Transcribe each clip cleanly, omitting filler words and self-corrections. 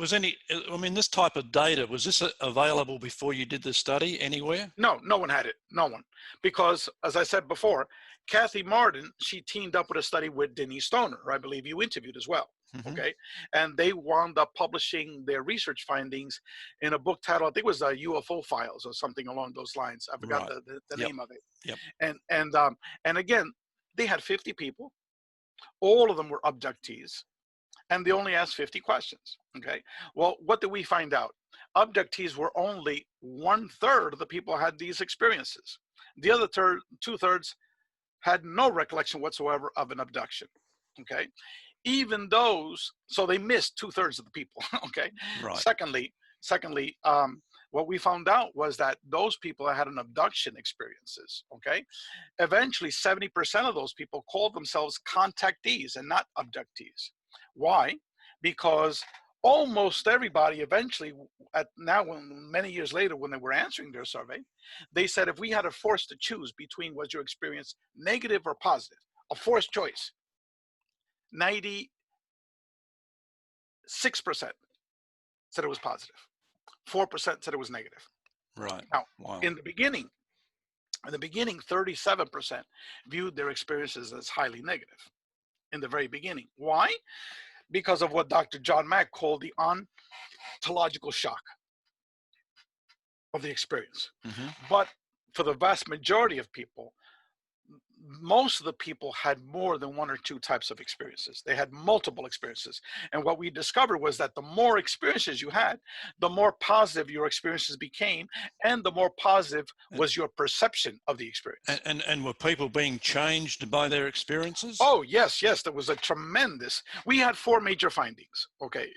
was any, I mean, this type of data, was this available before you did the study anywhere? No, no one had it. No one. Because, as I said before, Kathy Martin, she teamed up with a study with Denise Stoner, who I believe you interviewed as well. Mm-hmm. Okay. And they wound up publishing their research findings in a book titled, I think it was UFO Files or something along those lines. I forgot Right. the Yep. name of it. Yep. And again, they had 50 people. All of them were abductees. And they only asked 50 questions. Okay. Well, what did we find out? Abductees were only 1/3 of the people who had these experiences. The other 2/3 had no recollection whatsoever of an abduction. Okay. Even those, so they missed 2/3 of the people. Okay. Right. Secondly, what we found out was that those people that had an abduction experiences, okay, eventually 70% of those people called themselves contactees and not abductees. Why? Because almost everybody eventually, many years later, when they were answering their survey, they said if we had a force to choose between was your experience negative or positive, a forced choice, 96% said it was positive, 4% said it was negative. Right. Now, Wow. in the beginning, 37% viewed their experiences as highly negative in the very beginning. Why? Because of what Dr. John Mack called the ontological shock of the experience. Mm-hmm. But for the vast majority of people, most of the people had more than one or two types of experiences. They had multiple experiences. And what we discovered was that the more experiences you had, the more positive your experiences became, and the more positive was your perception of the experience. And were people being changed by their experiences? Oh, yes. There was a tremendous, we had 4 major findings. Okay.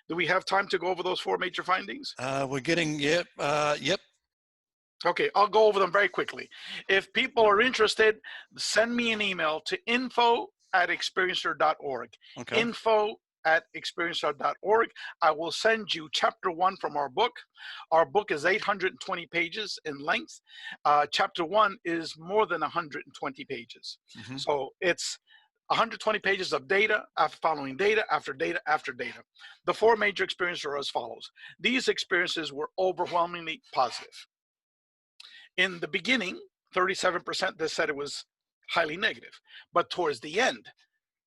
Do we have time to go over those 4 major findings? We're getting, yep. Okay, I'll go over them very quickly. If people are interested, send me an email to info@experiencer.org. Okay. Info@experiencer.org. I will send you chapter 1 from our book. Our book is 820 pages in length. Chapter 1 is more than 120 pages. Mm-hmm. So it's 120 pages of data after following data after data after data. The 4 major experiences are as follows. These experiences were overwhelmingly positive. In the beginning, 37% they said it was highly negative. But towards the end,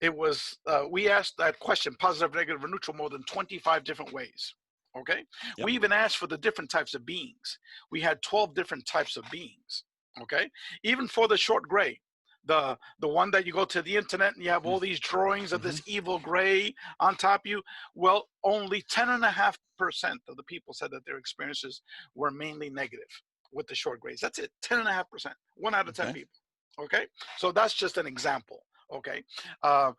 it was, we asked that question, positive, negative, or neutral, more than 25 different ways. Okay. Yep. We even asked for the different types of beings. We had 12 different types of beings. Okay. Even for the short gray, the one that you go to the internet and you have all these drawings of this evil gray on top of you. Well, only 10.5% of the people said that their experiences were mainly negative with the short grays. That's it, 10.5%, 1 out of 10 people. Okay, so that's just an example. Okay,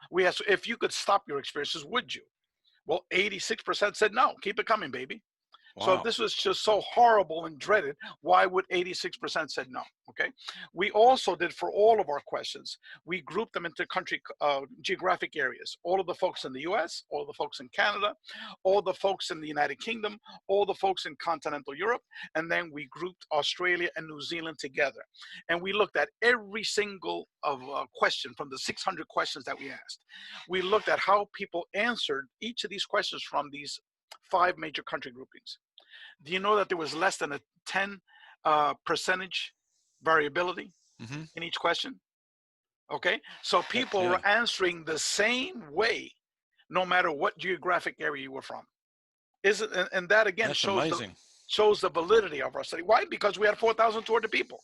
we asked if you could stop your experiences, would you? Well, 86% said no, keep it coming, baby. Wow. So if this was just so horrible and dreaded, why would 86% said no? Okay. We also did for all of our questions, we grouped them into geographic areas. All of the folks in the US, all of the folks in Canada, all the folks in the United Kingdom, all the folks in continental Europe, and then we grouped Australia and New Zealand together. And we looked at every single question from the 600 questions that we asked. We looked at how people answered each of these questions from these 5 major country groupings. Do you know that there was less than a 10 percentage variability in each question? Okay, so people were answering the same way, no matter what geographic area you were from. And that again shows the validity of our study. Why? Because we had 4,200 people.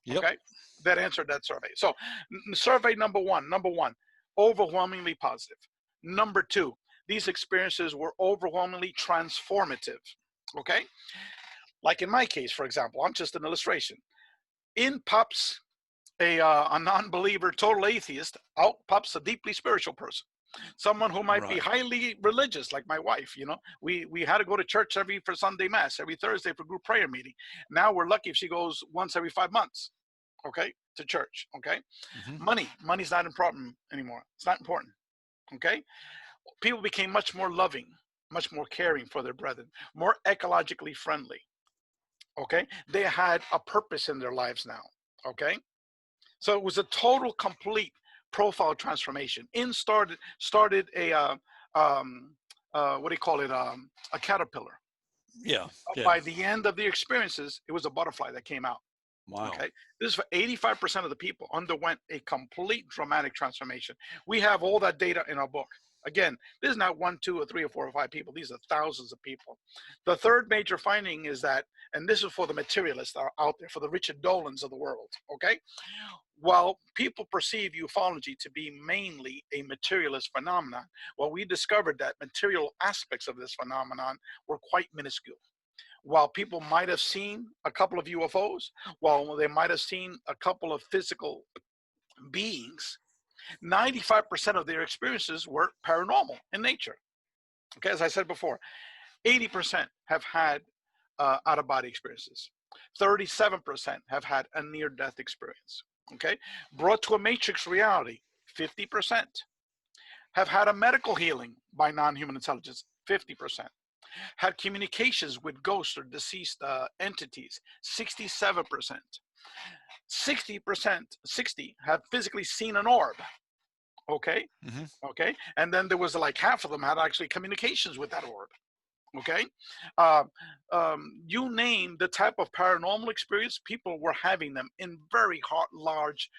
Okay, that answered that survey. So survey number one, overwhelmingly positive. Number 2, these experiences were overwhelmingly transformative. Okay, like in my case, for example, I'm just an illustration. In pops a non-believer, total atheist. Out pops a deeply spiritual person, someone who might be highly religious, like my wife. You know, we had to go to church for Sunday mass, every Thursday for group prayer meeting. Now we're lucky if she goes once every 5 months. Okay, to church. Okay, money's not important anymore. It's not important. Okay. People became much more loving, much more caring for their brethren, more ecologically friendly. Okay, they had a purpose in their lives now. Okay, so it was a total, complete profile transformation. Started a what do you call it? A caterpillar. Yeah. Yeah. By the end of the experiences, it was a butterfly that came out. Wow. Okay. This is for 85% of the people underwent a complete dramatic transformation. We have all that data in our book. Again, this is not one, two, or three, or four, or five people. These are thousands of people. The third major finding is that, and this is for the materialists that are out there, for the Richard Dolans of the world. Okay. While people perceive ufology to be mainly a materialist phenomenon, well, we discovered that material aspects of this phenomenon were quite minuscule. While people might have seen a couple of UFOs, while they might have seen a couple of physical beings, 95% of their experiences were paranormal in nature. Okay, as I said before, 80% have had out-of-body experiences. 37% have had a near-death experience. Okay, brought to a matrix reality, 50% have had a medical healing by non-human intelligence, 50%. Had communications with ghosts or deceased entities, 67%. 60 have physically seen an orb. Okay. Hmm. Okay. And then there was like half of them had actually communications with that orb. Okay. Uh, you name the type of paranormal experience, people were having them in very large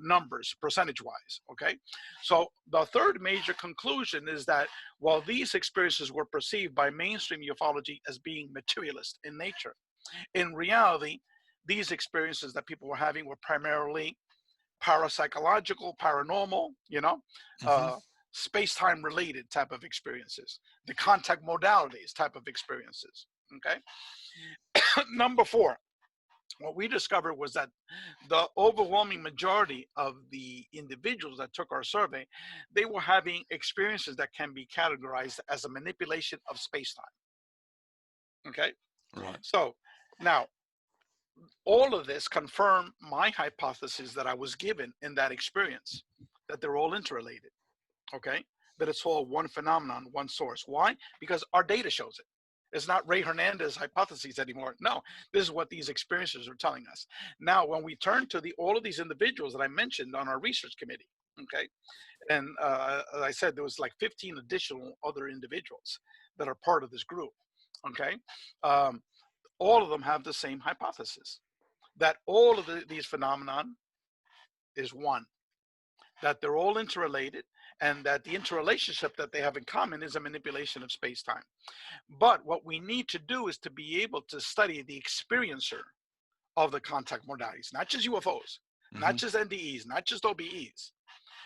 numbers, percentage wise. Okay. So the third major conclusion is that while these experiences were perceived by mainstream ufology as being materialist in nature, in reality, these experiences that people were having were primarily parapsychological, paranormal, Hmm. uh, space-time related type of experiences, the contact modalities type of experiences. Okay. Number four, what we discovered was that the overwhelming majority of the individuals that took our survey, they were having experiences that can be categorized as a manipulation of space-time. Okay. Right. So now all of this confirmed my hypothesis that I was given in that experience, that they're all interrelated. Okay. That it's all one phenomenon, one source. Why? Because our data shows it. It's not Rey Hernandez hypotheses anymore. No, this is what these experiences are telling us. Now, when we turn to all of these individuals that I mentioned on our research committee, okay, and as I said, there was like 15 additional other individuals that are part of this group. Okay, um, all of them have the same hypothesis, that all of these phenomenon is one, that they're all interrelated, and that the interrelationship that they have in common is a manipulation of space-time. But what we need to do is to be able to study the experiencer of the contact modalities, not just UFOs, not Hmm. just NDEs, not just OBEs,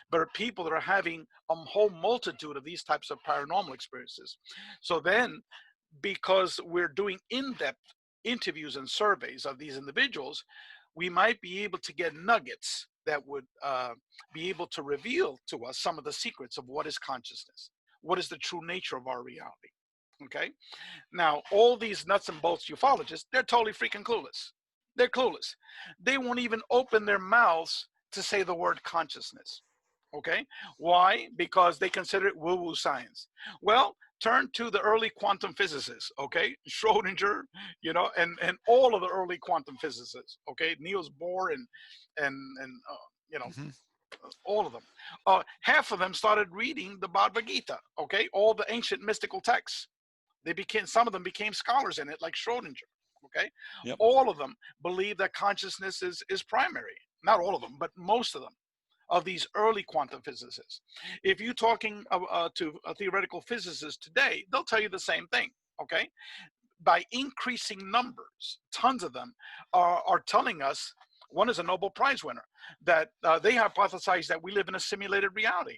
but people that are having a whole multitude of these types of paranormal experiences. So then, because we're doing in-depth interviews and surveys of these individuals, we might be able to get nuggets that would be able to reveal to us some of the secrets of what is consciousness, what is the true nature of our reality. Okay. Now, all these nuts and bolts ufologists, they're totally freaking clueless. They're clueless. They won't even open their mouths to say the word consciousness. Okay. Why? Because they consider it woo-woo science. Well, turn to the early quantum physicists, okay? Schrodinger, and all of the early quantum physicists, okay? Niels Bohr and Hmm. all of them. Half of them started reading the Bhagavad Gita, okay? All the ancient mystical texts. Some of them became scholars in it, like Schrodinger, okay? Yep. All of them believe that consciousness is primary. Not all of them, but most of them, of these early quantum physicists. If you're talking to a theoretical physicist today, they'll tell you the same thing, okay? By increasing numbers, tons of them are telling us, one is a Nobel Prize winner, that they hypothesize that we live in a simulated reality,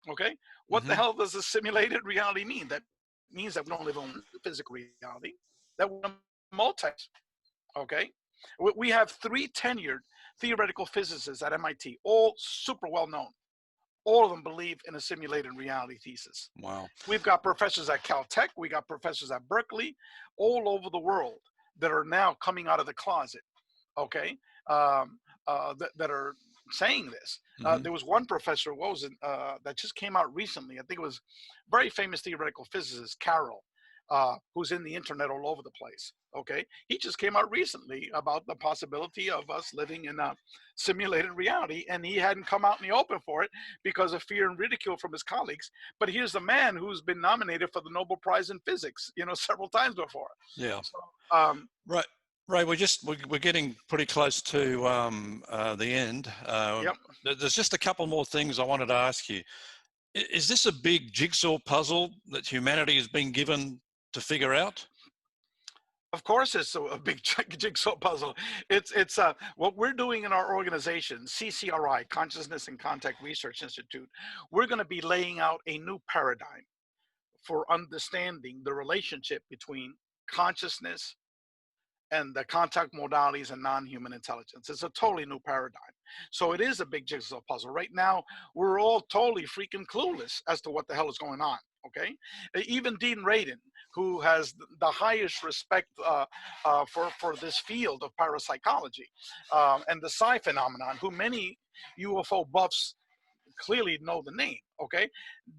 okay? What the Hmm. hell does a simulated reality mean? That means that we don't live in physical reality, that we're multi, okay? We have 3 tenured theoretical physicists at MIT, all super well known. All of them believe in a simulated reality thesis. Wow. We've got professors at Caltech, we got professors at Berkeley, all over the world that are now coming out of the closet, okay, that are saying this. Hmm. There was one professor, that just came out recently. I think it was very famous theoretical physicist, Carroll. who's in the internet all over the place. Okay, he just came out recently about the possibility of us living in a simulated reality, and he hadn't come out in the open for it because of fear and ridicule from his colleagues. But here's a man who's been nominated for the Nobel Prize in Physics, several times before. Yeah. So, Right. Ray, we're getting pretty close to the end. yep. There's just a couple more things I wanted to ask you. Is this a big jigsaw puzzle that humanity has been given to figure out? Of course, it's a big jigsaw puzzle. It's what we're doing in our organization, CCRI, Consciousness and Contact Research Institute. We're going to be laying out a new paradigm for understanding the relationship between consciousness and the contact modalities and non-human intelligence. It's a totally new paradigm. So it is a big jigsaw puzzle. Right now, we're all totally freaking clueless as to what the hell is going on. Okay, even Dean Radin, who has the highest respect for this field of parapsychology and the psi phenomenon, who many UFO buffs clearly know the name. Okay,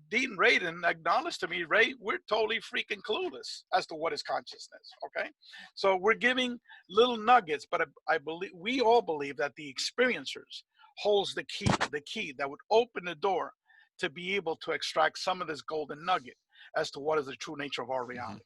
Dean Radin acknowledged to me, Ray, we're totally freaking clueless as to what is consciousness. Okay, so we're giving little nuggets, but I believe we all believe that the experiencers holds the key that would open the door to be able to extract some of this golden nugget as to what is the true nature of our reality.